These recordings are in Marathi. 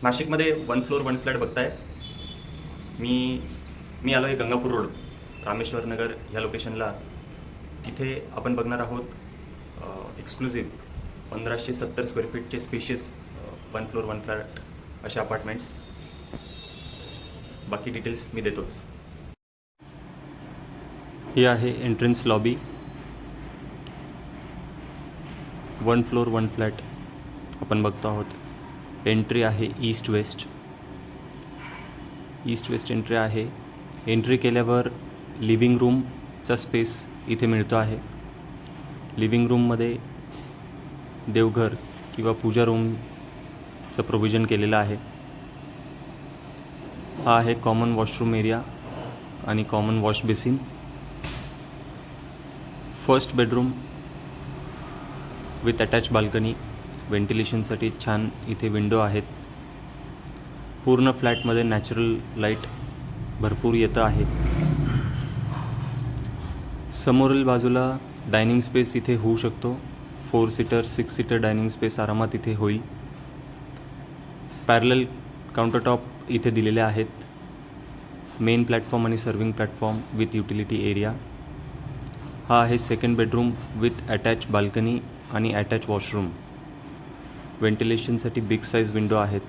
नाशिकमध्ये 1 फ्लोअर 1 फ्लॅट बघताय. मी मी आलो आहे गंगापूर रोड, रामेश्वर नगर ह्या लोकेशनला. इथे आपण बघणार आहोत एक्सक्लुझिव्ह 1570 स्क्वेअर फीटचे स्पेशियस 1 फ्लोअर 1 फ्लॅट अशा अपार्टमेंट्स. बाकी डिटेल्स मी देतोच. ही आहे एंट्रन्स लॉबी. 1 फ्लोअर 1 फ्लॅट आपण बघतो आहोत. एंट्री आहे ईस्ट वेस्ट एंट्री आहे. एंट्री केल्यावर लिव्हिंग रूमचा स्पेस इथे मिळतो आहे. लिव्हिंग रूममध्ये देवघर किंवा पूजा रूमचं प्रोव्हिजन केलेलं आहे. हा आहे कॉमन वॉशरूम एरिया आणि common wash basin. First bedroom with attach balcony. व्हेंटिलेशनसाठी छान इथे विंडो आहेत. पूर्ण फ्लॅटमध्ये नॅचरल लाईट भरपूर येतं आहे. समोरील बाजूला डायनिंग स्पेस इथे होऊ शकतो. 4 सीटर 6 सीटर डायनिंग स्पेस आरामात इथे होईल. पॅरलल काउंटरटॉप इथे दिलेले आहेत. मेन प्लॅटफॉर्म आणि serving platform with utility area. हा आहे second bedroom with attach balcony आणि अटॅच वॉशरूम. व्हेंटिलेशनसाठी बिग साईज विंडो आहेत.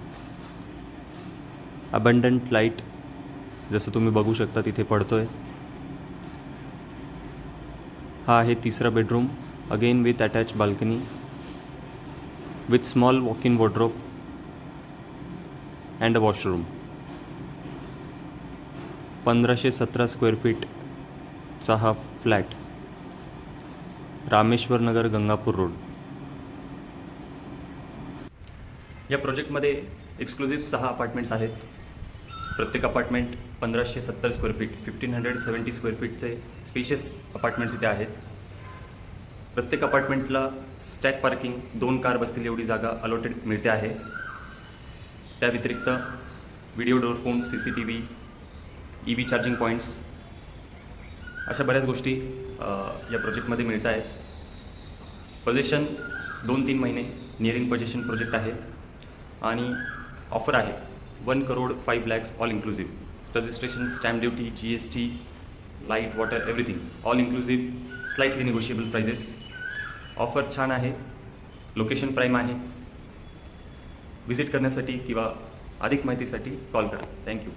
अबंडंट लाईट जसं तुम्ही बघू शकता तिथे पडतोय. हा आहे तिसरा bedroom, again with attach balcony with small walk in wardrobe and a washroom. 1517 square फीटचा हा फ्लॅट, रामेश्वर नगर, गंगापूर रोड. या प्रोजेक्टमध्ये एक्सक्लुझिव्ह 6 अपार्टमेंट्स आहेत. प्रत्येक अपार्टमेंट 1570 स्क्वेअर फीट 1570 स्क्वेअर फीटचे स्पेशियस अपार्टमेंट्स इथे आहेत. प्रत्येक अपार्टमेंटला स्टॅक पार्किंग 2 कार बसतील एवढी जागा अलॉटेड मिळते आहे. त्या व्यतिरिक्त video door phone, CCTV, EV charging points अशा बऱ्याच गोष्टी या प्रोजेक्टमध्ये मिळत आहेत. पोझिशन 2-3 महिने नियरिंग पोझिशन प्रोजेक्ट आहे आणि ऑफर आहे 1,05,00,000 all inclusive. Registration, stamp duty, GST, light, water, everything all inclusive. Slightly negotiable prices. Offer छान आहे. लोकेशन प्राईम आहे. व्हिजिट करण्यासाठी किंवा अधिक माहितीसाठी कॉल करा. थँक्यू.